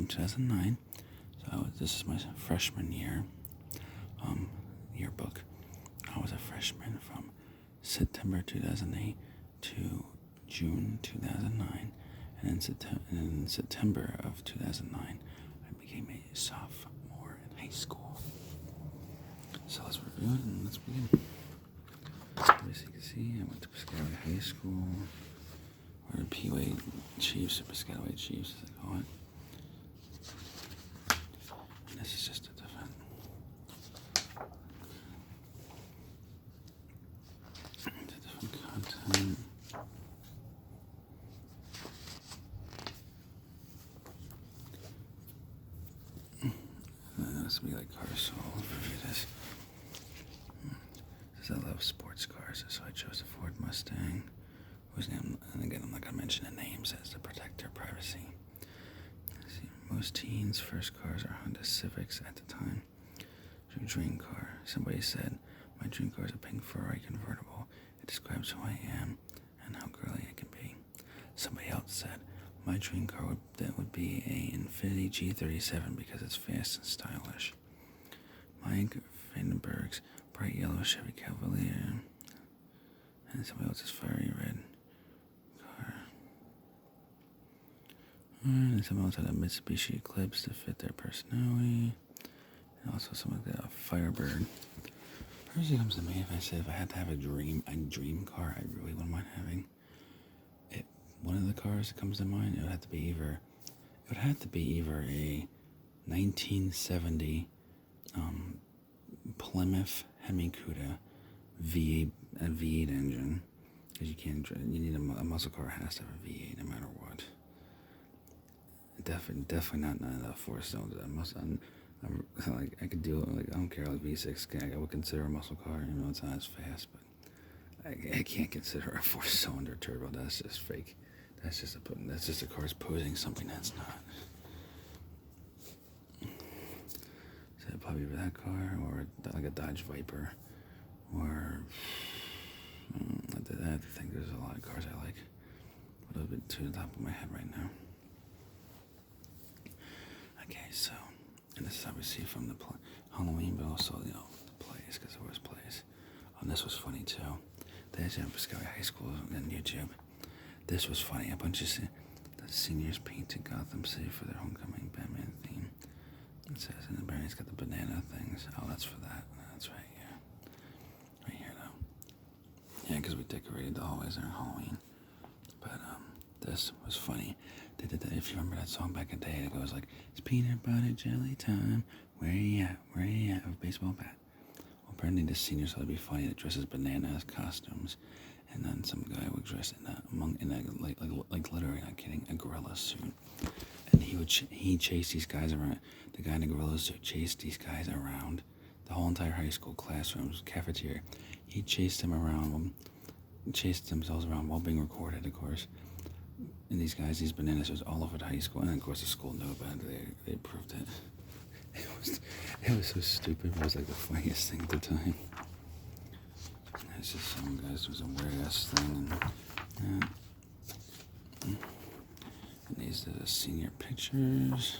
from 2009. So this is my freshman year yearbook. I was a freshman from September 2008 to June 2009, and in September of 2009, I became a sophomore in high school. So let's review it and let's begin. As you can see, I went to Piscataway High School, or P-Way Chiefs, or Piscataway Chiefs, as they call it. And this is just a different content. This will be like cars, so I'll review this. I love sports cars, so I chose a Ford Mustang. And again, I'm not going to mention the names as to protect their privacy. See, most teens' first cars are Honda Civics at the time. Your dream car. Somebody said, my dream car is a pink Ferrari convertible. It describes who I am and how girly I can be. Somebody else said, my dream car would be a Infiniti G37 because it's fast and stylish. Mike Vandenberg's bright yellow Chevy Cavalier, and somebody else's fiery red car. And someone else had a Mitsubishi Eclipse to fit their personality, and also someone got a Firebird. First thing comes to me, if I had to have a dream car, I really wouldn't mind having it. One of the cars that comes to mind, it would have to be either a 1970 Plymouth Hemi-Cuda V8 engine, because you need a muscle car has to have a V8 no matter what. Definitely not none of the 4 cylinders. I could do it. I don't care, like V6. I would consider a muscle car. It's not as fast, but I can't consider a 4-cylinder turbo. That's just fake. That's just the car's posing something that's not. So it'd probably be that car, or like a Dodge Viper, or I think there's a lot of cars I like, but a bit to the top of my head right now. Okay, so, and this is obviously from the Halloween, but also the plays, because there was plays. And this was funny too. They actually have Piscataway High School on YouTube. This was funny. A bunch of the seniors painted Gotham City for their homecoming Batman theme. It says, and the Barney's got the banana things. Oh, that's for that. That's right, yeah. Right here, though. Yeah, because we decorated the hallways during Halloween. But, this was funny. They did that, if you remember that song back in the day, it goes like, it's peanut butter jelly time. Where you at? Where you at? With a baseball bat. Well, apparently the seniors thought it'd be funny to dress as bananas costumes. And then some guy would dress like literally, not kidding, a gorilla suit. And he chased these guys around. The guy in the gorilla suit chased these guys around the whole entire high school classrooms, cafeteria. He chased them around, chased themselves around while being recorded, of course. And these guys, these bananas, was all over the high school. And of course the school knew about it. They approved it. It was so stupid. It was like the funniest thing at the time. It's just some guys doing some weird ass thing. And these are the senior pictures.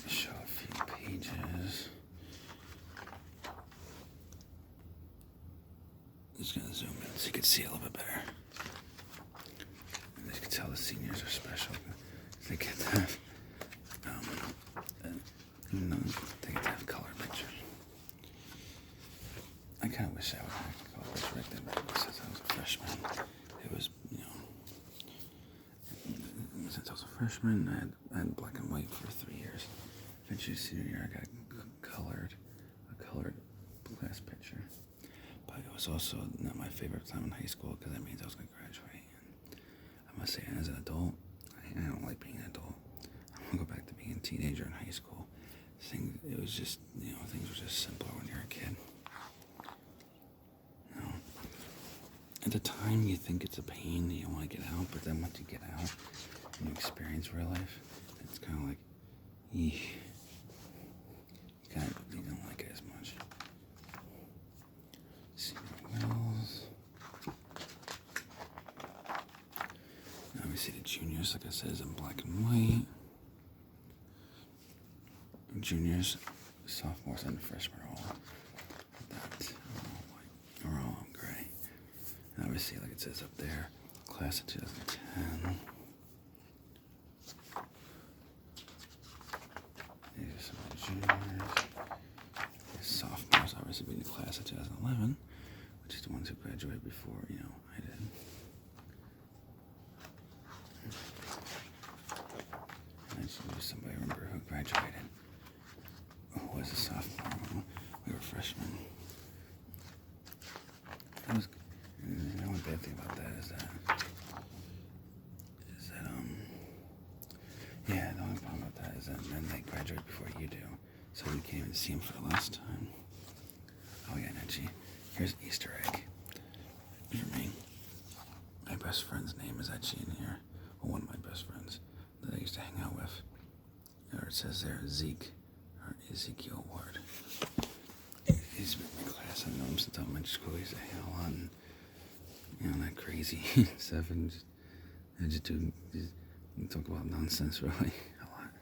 Show a few pages. Just gonna zoom in so you can see a little bit better. And as you can tell, the seniors are special. They get to have, they get to have color pictures. I kind of wish I would have color picture right then, but since I was a freshman, it was, since I was a freshman, I had black and white for 3 years. Eventually, senior year, I got a colored class picture. But it was also not my favorite time in high school because that means I was going to graduate. And I must say, as an adult, I don't like being an adult. I want to go back to being a teenager in high school. It was just, things were just simpler when you're a kid. At the time, you think it's a pain that you want to get out, but then once you get out and you experience real life, it's kind of like, you don't like it as much. Senior Wells. Now we see the juniors, like I said, is in black and white. juniors, sophomores, and freshmen are all gray. And obviously, like it says up there, class of 2010. These are some of the juniors. These sophomores obviously being the class of 2011, which is the ones who graduated before, I did. And I just knew somebody remember who graduated. Who was a sophomore when we were freshmen. The only bad thing about that is that the only problem about that is that then they graduate before you do, so you can't even see them for the last time. Oh yeah, Netchie. Here's an Easter egg for me. My best friend's name is actually in here. Well, one of my best friends that I used to hang out with. Or it says there, Zeke, or Ezekiel Ward. He's been in my class. I've known him since elementary school. He used to hang out a lot and, that crazy stuff and just talk about nonsense really a lot.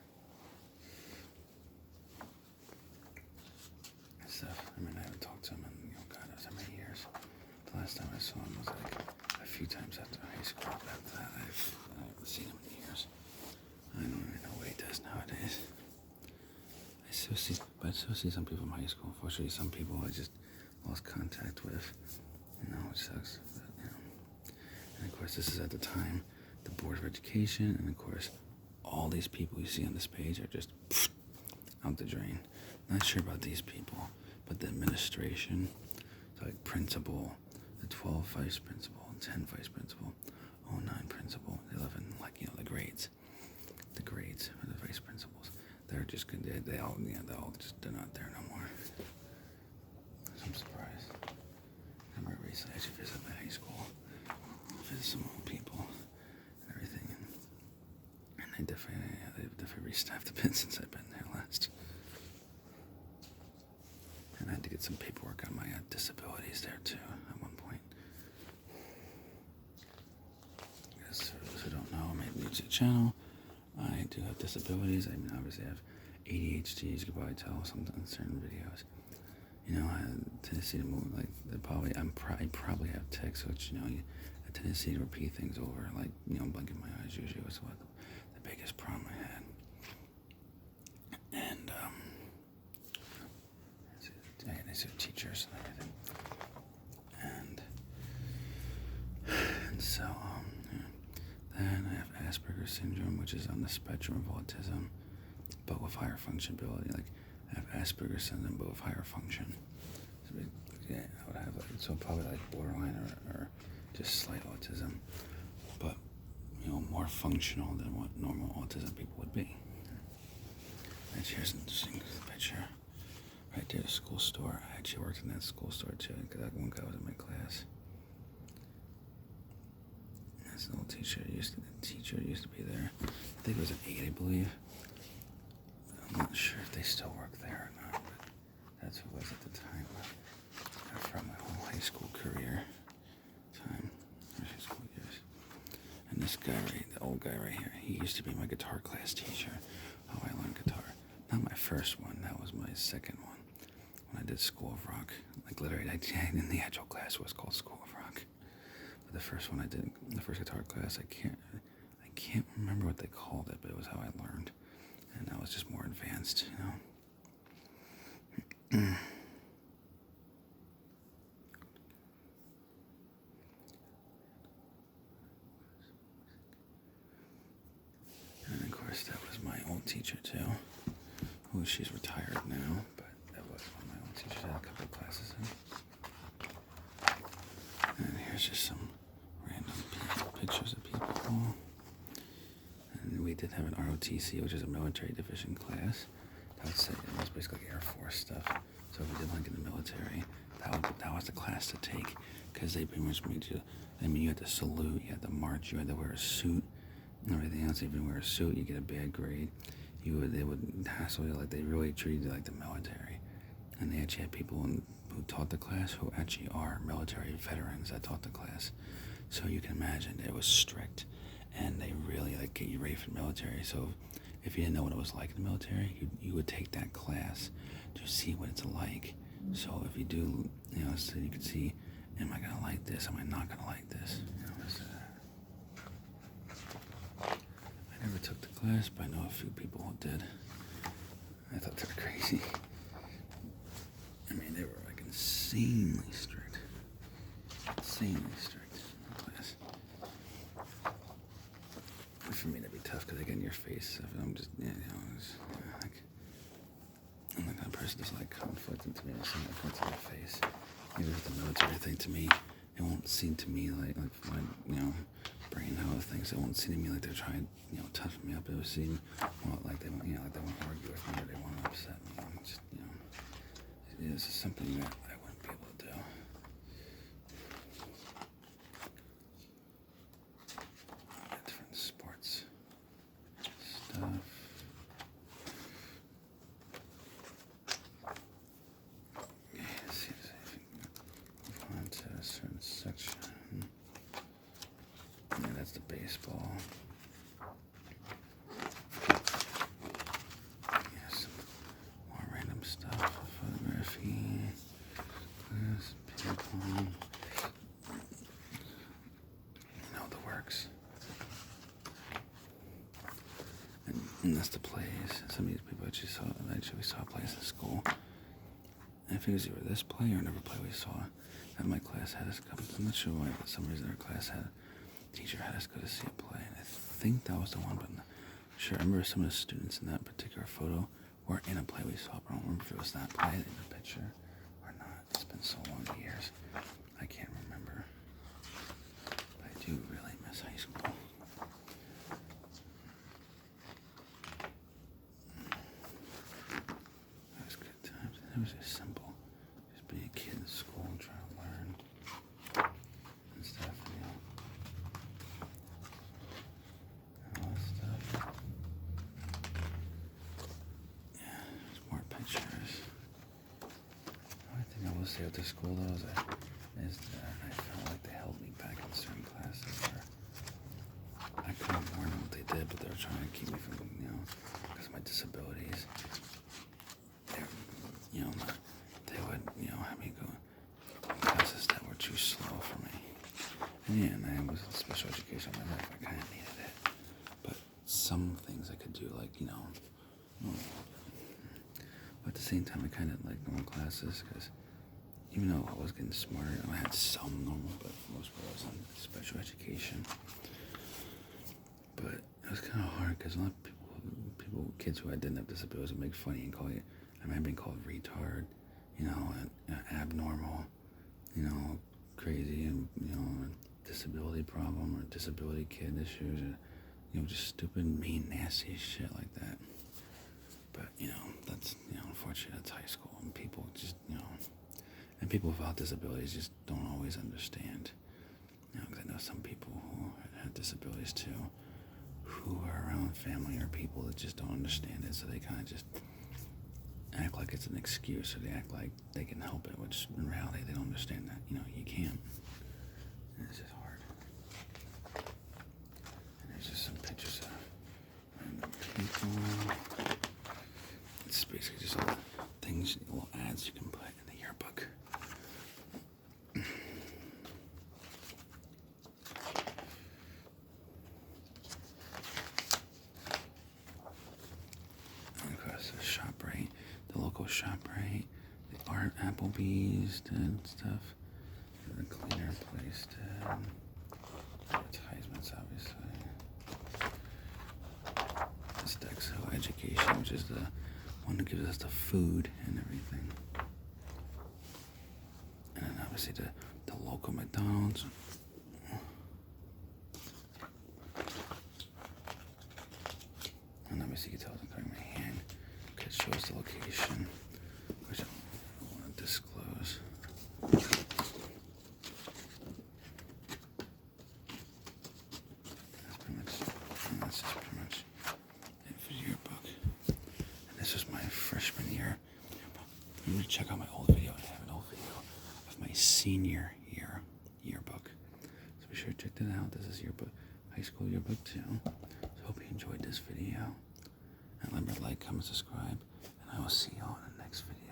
Stuff. I haven't talked to him in, God knows how many years. The last time I saw him was like a few times after high school. After that, I haven't seen him in years. I don't even know what he does nowadays. I still see some people from high school. Unfortunately, some people I just lost contact with. It sucks. But, And of course, this is at the time, the Board of Education, and of course, all these people you see on this page are just out the drain. Not sure about these people, but the administration, so like principal, the 12 vice principal, 10 vice principal, 09 principal, 11, the grades. The grades for the vice principals. They're just good. They're not there no more. So I'm surprised. I remember recently I should visit my high school, visit some old people and everything, and they've definitely restaffed a bit since I've been there last. And I had to get some paperwork on my disabilities there too at one point. Because for those who don't know, I made a new to the channel. I do have disabilities. Obviously I have ADHD, as you can probably tell something in certain videos. I have a tendency to move, I probably have tics, which, a tendency to repeat things over, blinking my eyes usually was what the biggest problem I had. And, I see teachers and everything. And so, then I have Asperger's syndrome, which is on the spectrum of autism, but with higher functionality. Like, I have Asperger's syndrome, but with higher function. So, I would have probably borderline or just slight autism, but more functional than what normal autism people would be. And here's an interesting picture. Right there, the school store. I actually worked in that school store too, because that one guy was in my class. That's an old teacher. The teacher used to be there. I think it was an 8, I believe. I'm not sure if they still work there or not, but that's who it was at the time. From my whole high school career time, high school years. And this guy, the old guy right here, he used to be my guitar class teacher. How I learned guitar. Not my first one. That was my second one. When I did School of Rock, literally, in the actual class was called School of Rock. But the first one I did, the first guitar class, I can't remember what they called it, but it was how I learned, and that was just more advanced, And of course, that was my old teacher too. She's retired now, but that was one of my old teachers. I had a couple of classes in. And here's just some random pictures of people. And we did have an ROTC, which is a military division class. That was basically Air Force stuff. So if we did in the military, that was the class to take, because they pretty much made you. You had to salute, you had to march, you had to wear a suit, and everything else. If you didn't wear a suit, you get a bad grade. They would hassle you, they really treated you like the military. And they actually had people who taught the class who actually are military veterans that taught the class. So you can imagine it was strict, and they really get you ready for the military. So if you didn't know what it was like in the military, you would take that class to see what it's like. So if you do, so you could see, am I gonna like this? Am I not gonna like this? I never took the class, but I know a few people who did. I thought they were crazy. I mean, they were like insanely strict. Insanely strict class. And for me, that'd be tough because they get in your face. If I'm just, like, I'm not that person that's like conflicting to me or something that comes to my face. Even with the military thing, to me, it won't seem to me like my, brain, how other things, it won't seem to me like they're trying, tough me up. It would seem more like they want, like they want to argue with me or they want to upset me. Just, it's something that I wouldn't be able to do. Different sports stuff. Okay, let's see if I can move on to a certain section. Yeah, that's the baseball. Yeah, some more random stuff. Photography, class, ping pong. The works. And that's the plays. Some of these people actually saw plays in school. And I think it was either this play or another play we saw that my class had us come. I'm not sure why, but some reason our class had teacher had us go to see a play, and I think that was the one, but I'm not sure. I remember some of the students in that particular photo were in a play we saw, but I don't remember if it was that play in the picture or not. It's been so long years, I can't remember. But I do really miss high school. That was good times. It was just simple, just being a kid in school and trying to learn and stuff. Say at the school though is that I felt like they held me back in certain classes where I couldn't learn what they did, but they were trying to keep me from, because of my disabilities. They would, have me go in classes that were too slow for me. And yeah, and I was in special education in my life. I kind of needed it, but some things I could do, like, but at the same time, I kind of like normal classes because even though I was getting smarter, I had some normal, but for the most part I was on special education. But it was kind of hard because a lot of kids who didn't have disabilities would make funny and call you, I remember being called retard, and abnormal, crazy, and, disability problem or disability kid issues, or, just stupid, mean, nasty shit like that. But, that's, unfortunately, that's high school, and people just, and people without disabilities just don't always understand. Because I know some people who have disabilities too, who are around family or people that just don't understand it, so they kind of just act like it's an excuse, or they act like they can help it, which in reality they don't understand that, you can't. And it's just hard. And there's just some pictures of random people. It's basically just all the things, little ads you can put in the yearbook. ShopRite, the local ShopRite, the art Applebee's did stuff, the cleaner place did, advertisements obviously, this Dexo Education, which is the one that gives us the food and everything, and then obviously the local McDonald's. And obviously you can tell I'm cutting my hand. It shows the location, which I don't want to disclose. That's just pretty much it for the yearbook. And this was my freshman year yearbook. You need to check out my old video. I have an old video of my senior year yearbook. So be sure to check that out. This is yearbook, high school yearbook too. So hope you enjoyed this video. Remember, like, comment, subscribe, and I will see you all